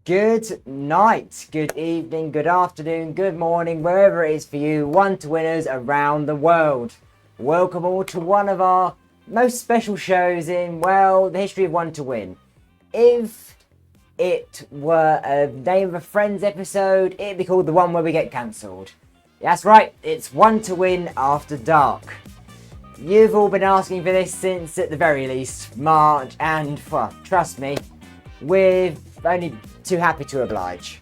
Good night, good evening, good afternoon, good morning, wherever it is for you, one-to-winners around the world. Welcome all to one of our most special shows in, well, the history of One2Win. If it were a name of a Friends episode, it'd be called the one where we get cancelled. That's right, it's One2Win After Dark. You've all been asking for this since, at the very least, March, and, well, trust me, we're only too happy to oblige.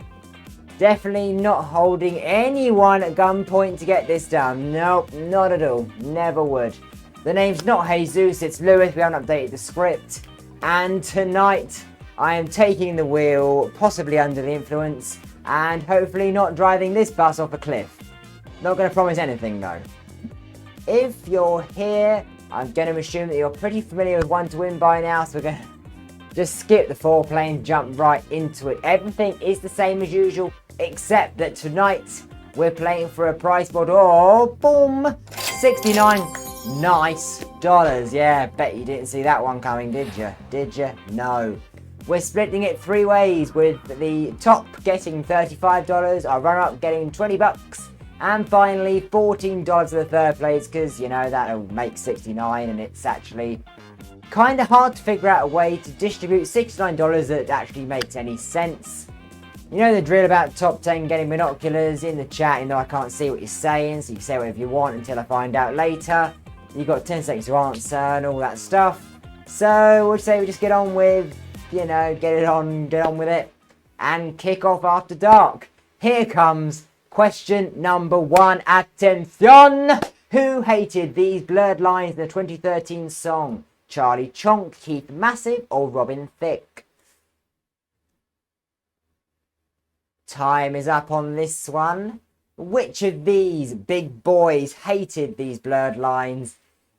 Definitely not holding anyone at gunpoint to get this done. Nope, not at all. Never would. The name's not Jesus, it's Lewis. We haven't updated the script. And tonight, I am taking the wheel, possibly under the influence, and hopefully not driving this bus off a cliff. Not going to promise anything though. If you're here, I'm going to assume that you're pretty familiar with One2Win by now, so we're going to just skip the foreplay and jump right into it. Everything is the same as usual, except that tonight we're playing for a prize pot of, boom, 69 nice dollars. Yeah, bet you didn't see that one coming, did you? Did you? No. We're splitting it three ways, with the top getting $35, our runner-up getting $20, and finally $14 for the third place, because, you know, that'll make 69, and it's actually kind of hard to figure out a way to distribute $69 that actually makes any sense. You know the drill about top 10 getting binoculars in the chat, even though I can't see what you're saying, so you can say whatever you want until I find out later. You've got 10 seconds to answer and all that stuff. So we'll say we just get on with, get on with it and kick off After Dark. Here comes question number 1. Attention! Who hated these blurred lines in the 2013 song? Charlie Chonk, Keith Massive, or Robin Thicke? Time is up on this one. Which of these big boys hated these blurred lines?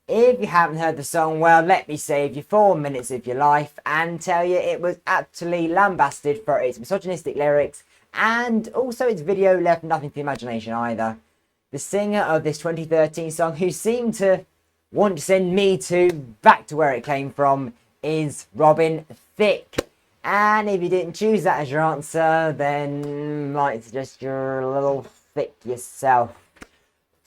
If you haven't heard the song, well, let me save you 4 minutes of your life and tell you it was absolutely lambasted for its misogynistic lyrics, and also its video left nothing to the imagination either. The singer of this 2013 song, who seemed to want to send me back to where it came from, is Robin Thicke. And if you didn't choose that as your answer, then might suggest you're a little thick yourself.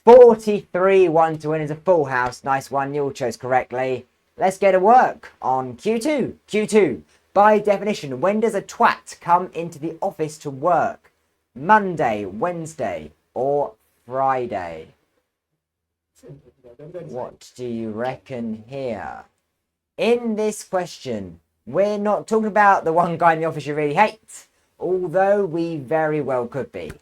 43 One2Win is a full house. Nice one, you all chose correctly. Let's get to work on Q2. Q2. By definition, when does a twat come into the office to work? Monday, Wednesday, or Friday? What do you reckon here? In this question, we're not talking about the one guy in the office you really hate, although we very well could be.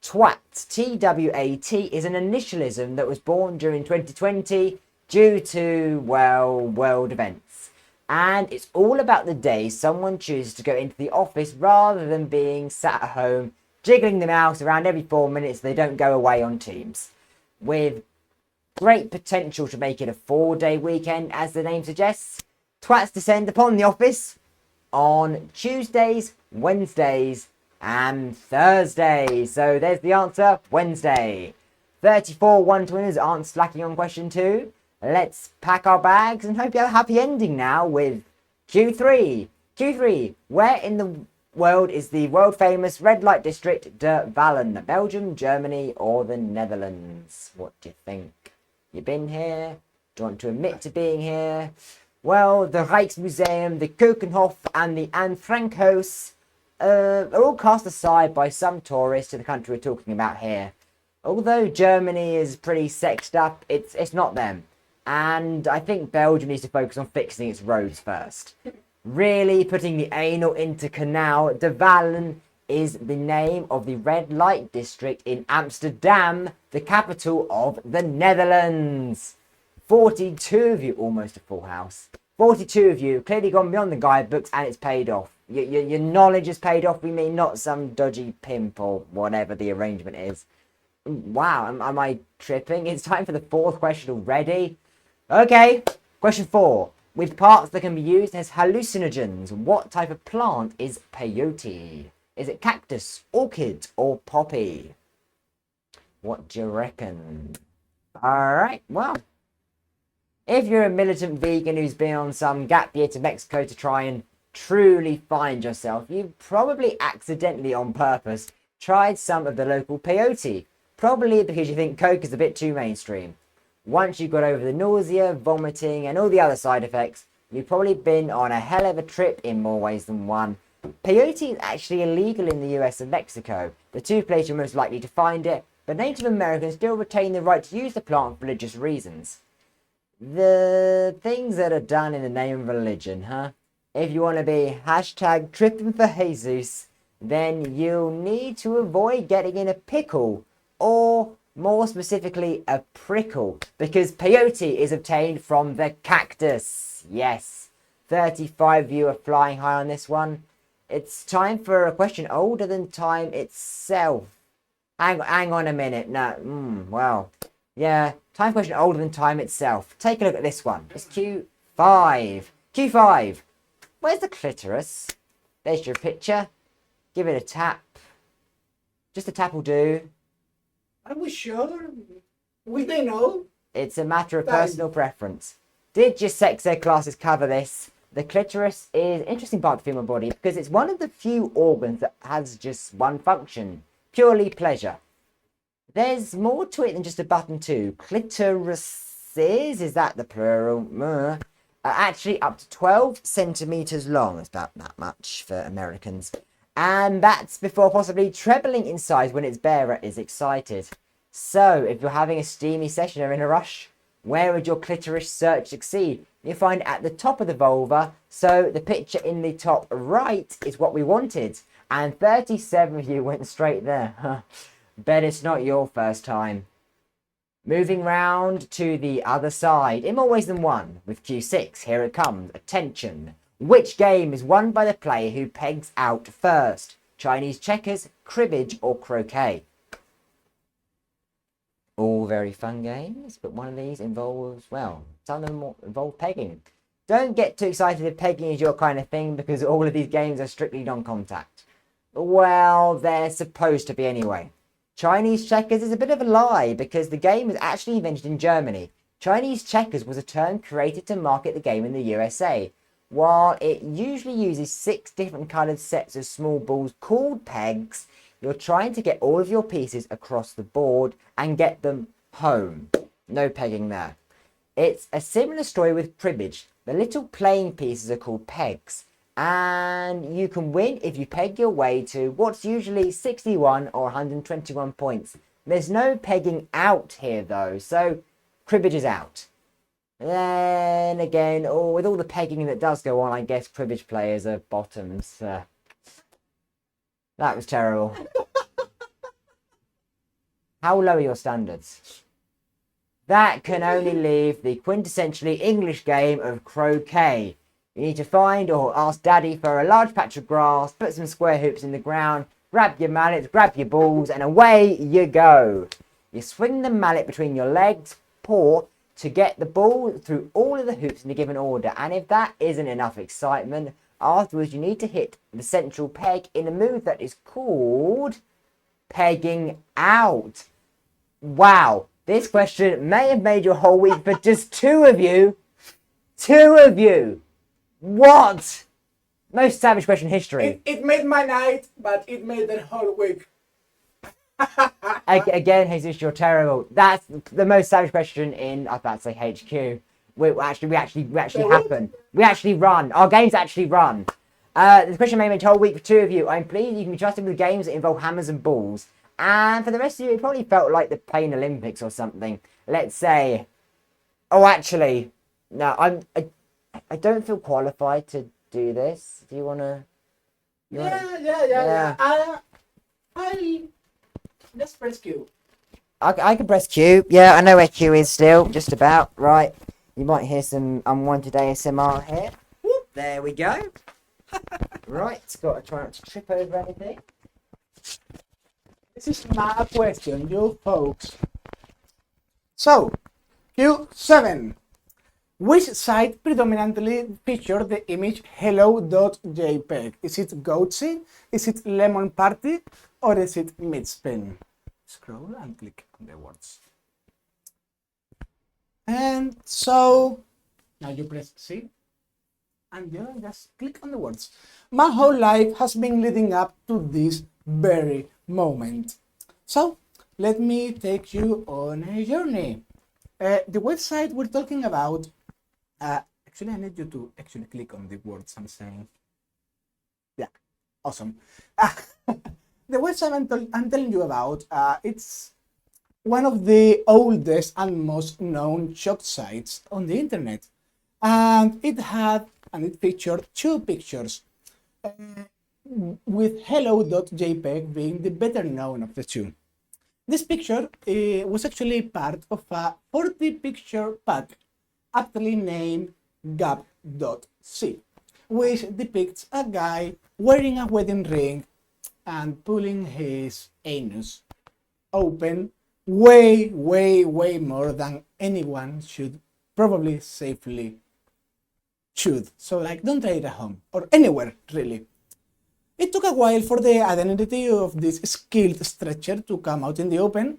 Twat, T-W-A-T, is an initialism that was born during 2020 due to, well, world events. And it's all about the day someone chooses to go into the office rather than being sat at home, jiggling the mouse around every 4 minutes so they don't go away on Teams. With great potential to make it a 4-day weekend, as the name suggests, twats descend upon the office on Tuesdays, Wednesdays, and Thursday. So there's the answer, Wednesday. 34 One2Winners aren't slacking on question 2. Let's pack our bags and hope you have a happy ending now with Q3. Q3, where in the world is the world famous red light district de Wallen? Belgium, Germany, or the Netherlands? What do you think? You been here? Do you want to admit to being here? Well, the Rijksmuseum, the Keukenhof, and the Anne Frank House are all cast aside by some tourists to the country we're talking about here. Although Germany is pretty sexed up, it's not them. And I think Belgium needs to focus on fixing its roads first. Really putting the anal into canal. De Wallen is the name of the red light district in Amsterdam, the capital of the Netherlands. 42 of you, almost a full house. 42 of you clearly gone beyond the guidebooks, and it's paid off. Your knowledge has paid off, we mean, not some dodgy pimp or whatever the arrangement is. Wow, am I tripping? It's time for the 4th question already. Okay, question 4. With parts that can be used as hallucinogens, what type of plant is peyote? Is it cactus, orchid, or poppy? What do you reckon? Alright, well, if you're a militant vegan who's been on some gap year to Mexico to try and truly find yourself, you've probably accidentally on purpose tried some of the local peyote, probably because you think Coke is a bit too mainstream. Once you got over the nausea, vomiting, and all the other side effects, you've probably been on a hell of a trip in more ways than one. Peyote is actually illegal in the US and Mexico, the 2 places you're most likely to find it, but Native Americans still retain the right to use the plant for religious reasons. The things that are done in the name of religion, huh? If you want to be hashtag tripping for Jesus, then you'll need to avoid getting in a pickle, or more specifically a prickle, because peyote is obtained from the cactus. Yes, 35 of you are flying high on this one. It's time for a question older than time itself. Hang on a minute. No, well, yeah, time question older than time itself. Take a look at this one. It's Q5. Q5. Where's the clitoris? There's your picture. Give it a tap. Just a tap will do. Are we sure? Will they know? It's a matter of personal preference. Did your sex ed classes cover this? The clitoris is an interesting part of the female body because it's one of the few organs that has just one function. Purely pleasure. There's more to it than just a button too. Clitorises, is that the plural? Are actually up to 12 centimeters long. It's about that much for Americans. And that's before possibly trebling in size when its bearer is excited. So, if you're having a steamy session or in a rush, Where would your clitoris search succeed? You find it at the top of the vulva, so the picture in the top right is what we wanted. And 37 of you went straight there. Bet it's not your first time. Moving round to the other side, in more ways than one, with Q6, here it comes, attention. Which game is won by the player who pegs out first? Chinese checkers, cribbage, or croquet? All very fun games, but one of these involves, well, some of them involve pegging. Don't get too excited if pegging is your kind of thing, because all of these games are strictly non-contact. Well, they're supposed to be anyway. Chinese checkers is a bit of a lie, because the game was actually invented in Germany. Chinese checkers was a term created to market the game in the USA. While it usually uses 6 different coloured sets of small balls called pegs, you're trying to get all of your pieces across the board and get them home. No pegging there. It's a similar story with cribbage. The little playing pieces are called pegs, and you can win if you peg your way to what's usually 61 or 121 points. There's no pegging out here though, so cribbage is out. Then again, with all the pegging that does go on, I guess cribbage players are bottoms. That was terrible. How low are your standards? That can only leave the quintessentially English game of croquet. You need to find or ask Daddy for a large patch of grass, put some square hoops in the ground, grab your mallets, grab your balls, and away you go. You swing the mallet between your legs, paw, to get the ball through all of the hoops in a given order. And if that isn't enough excitement, afterwards you need to hit the central peg in a move that is called pegging out. Wow, this question may have made your whole week, but just 2 of you. 2 of you. What? Most savage question in history. It made my night, but it made the whole week. Again, Jesus, you're terrible. That's the most savage question in, I was about to say HQ. We actually happen. We actually run. Our games actually run. This question may have been whole week for 2 of you. I'm pleased you can be trusted with games that involve hammers and balls. And for the rest of you, it probably felt like the Plain Olympics or something. Let's say, oh, actually, no, I don't feel qualified to do this. Do you want to? Yeah. I just press Q. I can press Q. Yeah, I know where Q is still, just about. Right. You might hear some unwanted ASMR here. Whoop, there we go. Right, got to try not to trip over anything. This is my question, you folks. So, Q7. Which site predominantly features the image hello.jpg? Is it Goatsy? Is it Lemon Party? Or is it Midspin? Scroll and click on the words. And so, now you press C. And you just click on the words. My whole life has been leading up to this very moment. So, let me take you on a journey. The website we're talking about, actually I need you to actually click on the words I'm saying. Yeah, awesome. The website I'm telling you about, it's one of the oldest and most known shop sites on the internet. And it featured 2 pictures, with hello.jpg being the better known of the 2. This picture was actually part of a 40-picture pack aptly named gap.c, which depicts a guy wearing a wedding ring and pulling his anus open way more than anyone should probably safely should. So like, don't try it at home or anywhere really. It took a while for the identity of this skilled stretcher to come out in the open,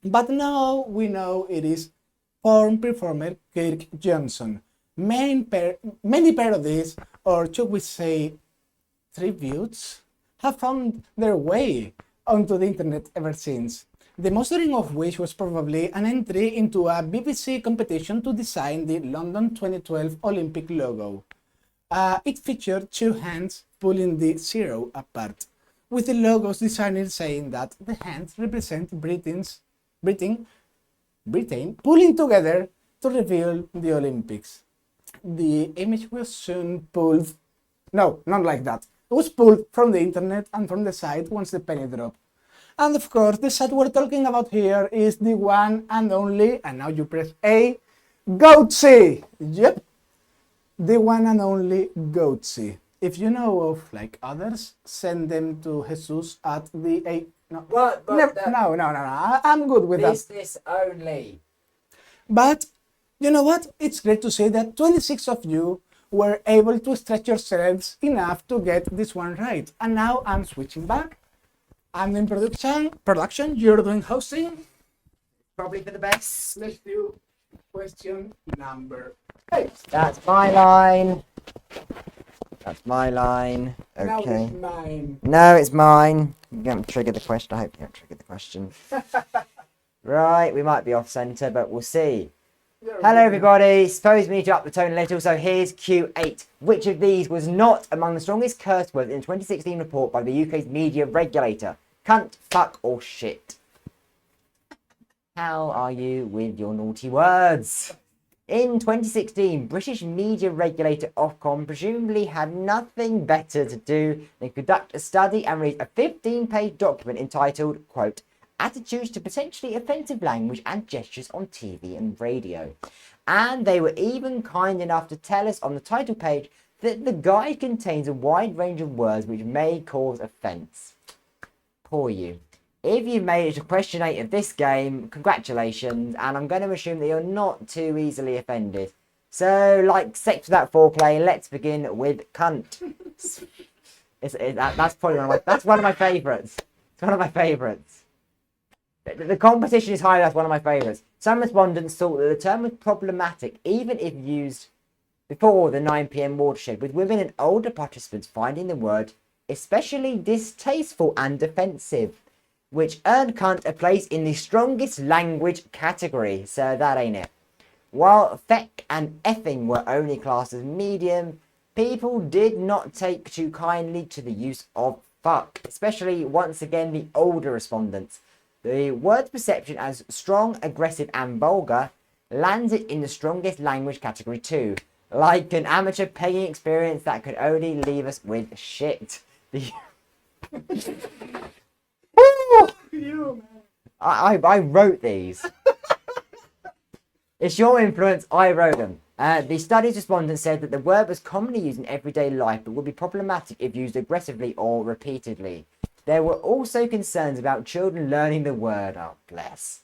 but now we know it is porn performer Kirk Johnson. Many parodies, or should we say tributes, have found their way onto the internet ever since. The mastering of which was probably an entry into a BBC competition to design the London 2012 Olympic logo. It featured 2 hands pulling the zero apart, with the logo's designer saying that the hands represent Britain pulling together to reveal the Olympics. The image was soon pulled. No, not like that. It was pulled from the internet and from the site once the penny dropped. And of course, the site we're talking about here is the one and only, and now you press A, Goatsy. Yep, the one and only Goatsy. If you know of like others, send them to Jesus at the A. No, What? no. I'm good with that. Business only. But you know what? It's great to say that 26 of you were able to stretch yourselves enough to get this one right. And now I'm switching back. I'm in production. You're doing hosting. Probably for the best. Let's do question number 8. That's my line. That's my line. Now Okay. it's mine. No, it's mine. You haven't triggered the question. I hope you haven't triggered the question. Right, we might be off centre, but we'll see. Hello everybody, suppose we need to up the tone a little, so here's Q8. Which of these was not among the strongest curse words in the 2016 report by the UK's media regulator? Cunt, fuck or shit? How are you with your naughty words? In 2016, British media regulator Ofcom presumably had nothing better to do than conduct a study and read a 15-page document entitled, quote, Attitudes to Potentially Offensive Language and Gestures on TV and Radio. And they were even kind enough to tell us on the title page that the guide contains a wide range of words which may cause offence. Poor you. If you've made it to question 8 of this game, congratulations, and I'm going to assume that you're not too easily offended. So, like sex without foreplay, let's begin with cunt. That's probably one of my favourites. It's one of my favourites. The competition is high, that's one of my favourites. Some respondents thought that the term was problematic, even if used before the 9 PM watershed, with women and older participants finding the word especially distasteful and offensive, which earned cunt a place in the strongest language category, so that ain't it. While feck and effing were only classed as medium, people did not take too kindly to the use of fuck, especially once again the older respondents. The word's perception as strong, aggressive and vulgar lands it in the strongest language category too, like an amateur pegging experience that could only leave us with shit. I wrote these. It's your influence, I wrote them. The study's respondent said that the word was commonly used in everyday life but would be problematic if used aggressively or repeatedly. There were also concerns about children learning the word. Oh, bless.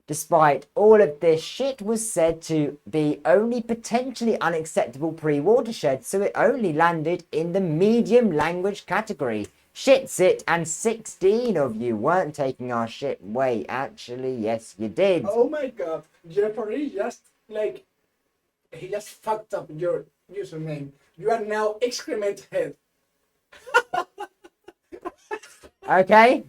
Despite all of this, shit was said to be only potentially unacceptable pre-watershed, so it only landed in the medium language category. Shit's it, and 16 of you weren't taking our shit. Wait, actually, yes, you did. Oh my god, Jeopardy he just fucked up your username. You are now excrement head. Okay.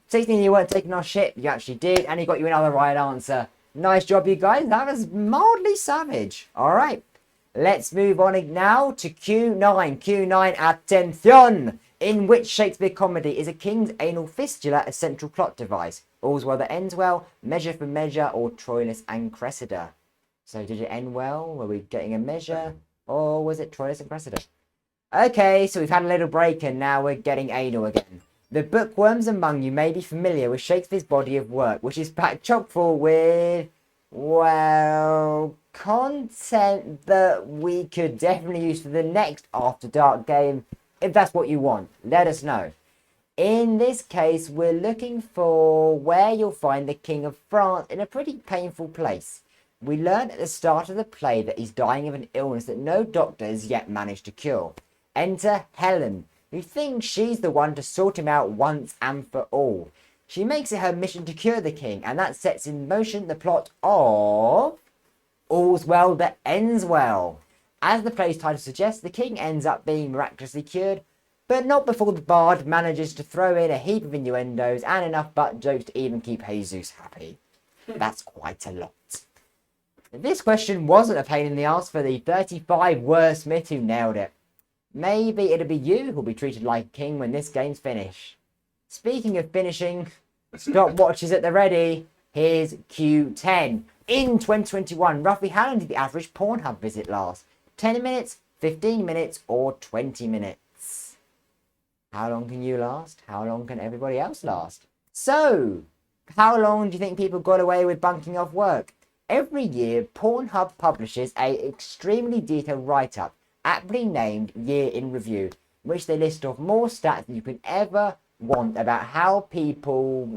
16 you weren't taking our shit. You actually did, and he got you another right answer. Nice job, you guys. That was mildly savage. All right. Let's move on now to Q9. Q9, attention! In which Shakespeare comedy is a king's anal fistula a central plot device? All's well that ends well, Measure for Measure, or Troilus and Cressida? So did it end well? Were we getting a measure? Or was it Troilus and Cressida? Okay, so we've had a little break and now we're getting anal again. The bookworms among you may be familiar with Shakespeare's body of work, which is packed chock full with, well, content that we could definitely use for the next After Dark game. If that's what you want, let us know. In this case, we're looking for where you'll find the King of France in a pretty painful place. We learn at the start of the play that he's dying of an illness that no doctor has yet managed to cure. Enter Helen, who thinks she's the one to sort him out once and for all. She makes it her mission to cure the king, and that sets in motion the plot of All's Well That Ends Well. As the play's title suggests, the king ends up being miraculously cured, but not before the bard manages to throw in a heap of innuendos and enough butt jokes to even keep Jesus happy. That's quite a lot. This question wasn't a pain in the ass for the 35 wordsmith who nailed it. Maybe it'll be you who'll be treated like a king when this game's finished. Speaking of finishing, stopwatches at the ready. Here's Q10. In 2021, roughly how long did the average Pornhub visit last? 10 minutes, 15 minutes, or 20 minutes? How long can you last? How long can everybody else last? So, how long do you think people got away with bunking off work? Every year, Pornhub publishes a extremely detailed write-up, aptly named Year in Review, in which they list off more stats than you could ever want about how people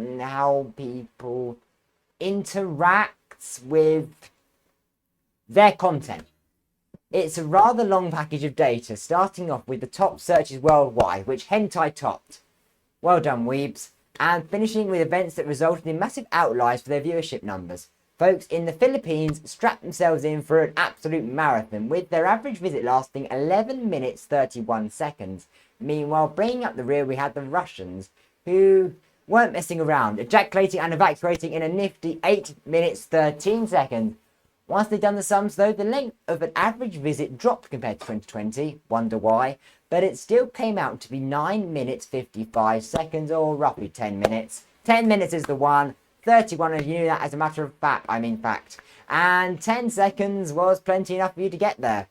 interact with their content. It's a rather long package of data, starting off with the top searches worldwide, which hentai topped. Well done, weebs. And finishing with events that resulted in massive outliers for their viewership numbers. Folks in the Philippines strapped themselves in for an absolute marathon, with their average visit lasting 11 minutes 31 seconds. Meanwhile, bringing up the rear, we had the Russians, who weren't messing around, ejaculating and evacuating in a nifty 8 minutes 13 seconds. Once they'd done the sums though, the length of an average visit dropped compared to 2020, wonder why, but it still came out to be 9 minutes 55 seconds, or roughly 10 minutes. 10 minutes is the one, 31 of you knew that as a matter of fact, and 10 seconds was plenty enough for you to get there.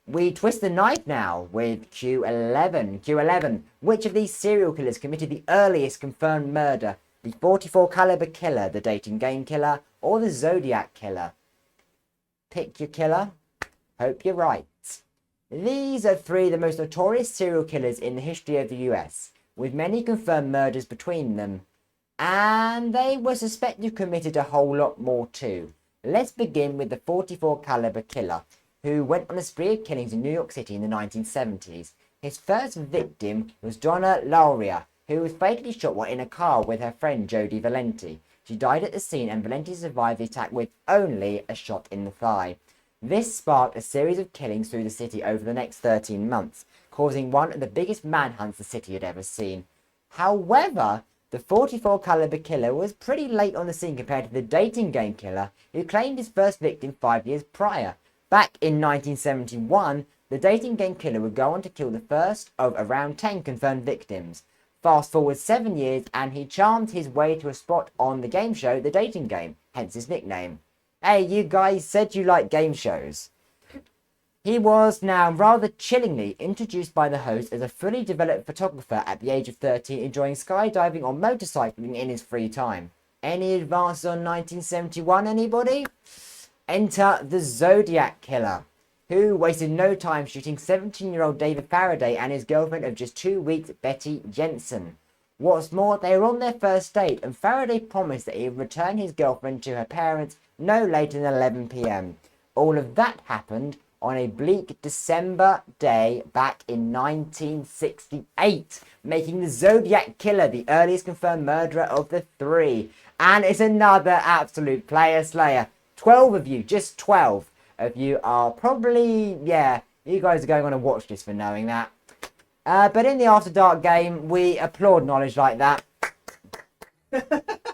We twist the knife now with Q11. Q11. Which of these serial killers committed the earliest confirmed murder? The 44 caliber killer, the dating game killer, or the Zodiac killer? Pick your killer. Hope you're right. These are three of the most notorious serial killers in the history of the US, with many confirmed murders between them. And they were suspected to have committed a whole lot more too. Let's begin with the 44 caliber killer, who went on a spree of killings in New York City in the 1970s. His first victim was Donna Lauria, who was fatally shot while in a car with her friend Jody Valenti. She died at the scene, and Valenti survived the attack with only a shot in the thigh. This sparked a series of killings through the city over the next 13 months, causing one of the biggest manhunts the city had ever seen. However, the 44 caliber killer was pretty late on the scene compared to the dating game killer, who claimed his first victim 5 years prior. Back in 1971, the dating game killer would go on to kill the first of around 10 confirmed victims. Fast forward 7 years, and he charmed his way to a spot on the game show The Dating Game, hence his nickname. Hey, you guys said you like game shows. He was now rather chillingly introduced by the host as a fully developed photographer at the age of 13, enjoying skydiving or motorcycling in his free time. Any advances on 1971, anybody? Enter the Zodiac killer, who wasted no time shooting 17-year-old David Faraday and his girlfriend of just 2 weeks, Betty Jensen. What's more, they were on their first date, and Faraday promised that he would return his girlfriend to her parents no later than 11 p.m. All of that happened on a bleak December day back in 1968, making the Zodiac killer the earliest confirmed murderer of the three. And it's another absolute player slayer. 12 of you, just 12 of you are probably, you guys are going on a watch list for knowing that. But in the After Dark game, we applaud knowledge like that.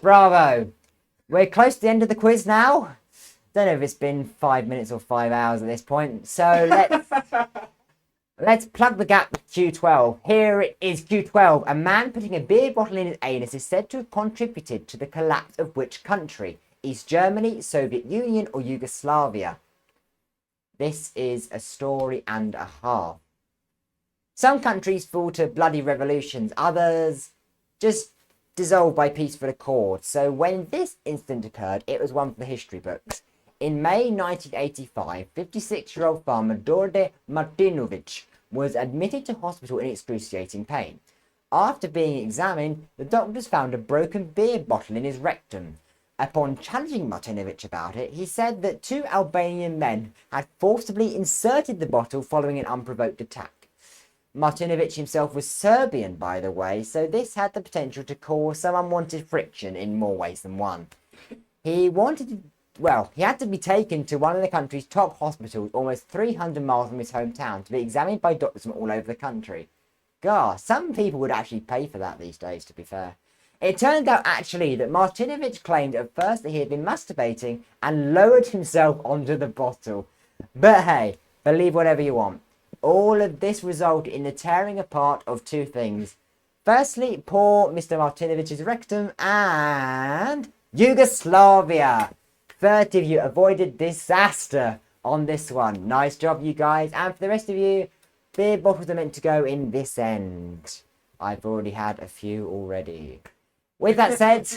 Bravo. We're close to the end of the quiz now. Don't know if it's been 5 minutes or 5 hours at this point. So let's plug the gap with Q12. Here it is, Q12. A man putting a beer bottle in his anus is said to have contributed to the collapse of which country? East Germany, Soviet Union, or Yugoslavia? This is a story and a half. Some countries fall to bloody revolutions, others just dissolve by peaceful accord. So when this incident occurred, it was one for the history books. In May 1985, 56-year-old farmer Dorde Martinovic was admitted to hospital in excruciating pain. After being examined, the doctors found a broken beer bottle in his rectum. Upon challenging Martinovic about it, he said that 2 Albanian men had forcibly inserted the bottle following an unprovoked attack. Martinovic himself was Serbian, by the way, so this had the potential to cause some unwanted friction in more ways than one. He had to be taken to one of the country's top hospitals, almost 300 miles from his hometown, to be examined by doctors from all over the country. God, some people would actually pay for that these days, to be fair. It turned out actually that Martinovic claimed at first that he had been masturbating and lowered himself onto the bottle. But hey, believe whatever you want. All of this resulted in the tearing apart of 2 things. Firstly, poor Mr. Martinovic's rectum, and Yugoslavia. 30 of you avoided disaster on this one. Nice job, you guys. And for the rest of you, beer bottles are meant to go in this end. I've already had a few already. With that said,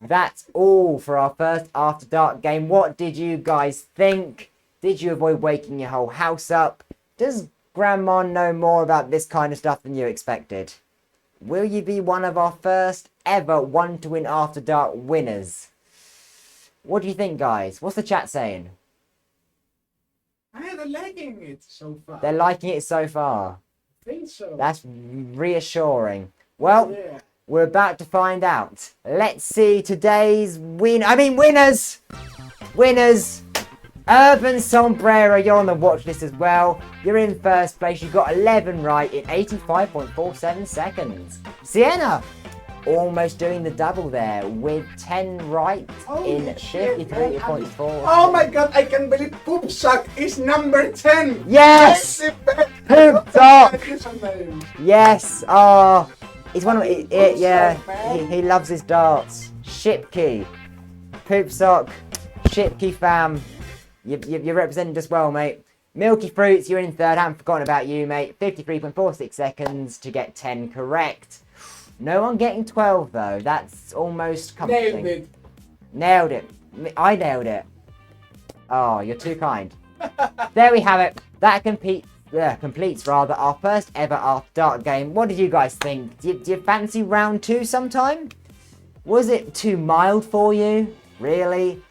that's all for our first After Dark game. What did you guys think? Did you avoid waking your whole house up? Does Grandma know more about this kind of stuff than you expected? Will you be one of our first ever One2Win After Dark winners? What do you think, guys? What's the chat saying? They're liking it so far. They're liking it so far. I think so. That's reassuring. Well, Yeah. we're about to find out. Let's see today's winners! Winners! Urban Sombrero, you're on the watch list as well. You're in first place. You got 11 right in 85.47 seconds. Sienna, almost doing the double there with 10 right in 53.4. Oh my god, I can believe Poop Suck is number 10. Yes! Poop Suck! Yes! Oh, he's one of he loves his darts. Shipkey, Poop Sock, Shipkey fam. You're represented as well, mate. Milky Fruits, you're in third. I haven't forgotten about you, mate. 53.46 seconds to get 10 correct. No one getting 12, though. That's almost comforting. Nailed it. Nailed it. I nailed it. Oh, you're too kind. There we have it. That completes our first ever After Dark game. What did you guys think? Do you fancy round 2 sometime? Was it too mild for you? Really?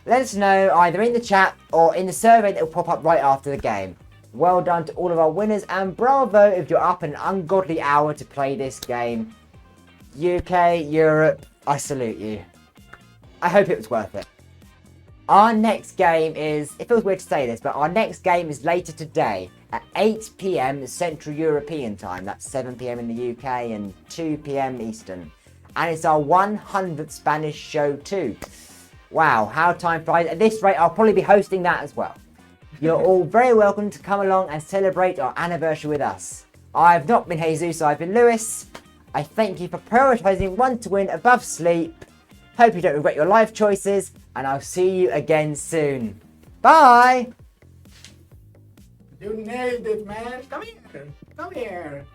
Let us know either in the chat or in the survey that will pop up right after the game. Well done to all of our winners, and bravo if you're up an ungodly hour to play this game. UK, Europe, I salute you. I hope it was worth it. Our next game is, it feels weird to say this, but our next game is later today at 8 PM Central European time. That's 7 PM in the UK and 2 PM Eastern. And it's our 100th Spanish show too. Wow, how time flies. At this rate, I'll probably be hosting that as well. You're all very welcome to come along and celebrate our anniversary with us. I've not been Jesus, I've been Lewis. I thank you for prioritising One2Win above sleep. Hope you don't regret your life choices, and I'll see you again soon. Bye! You nailed it, man. Come here. Come here.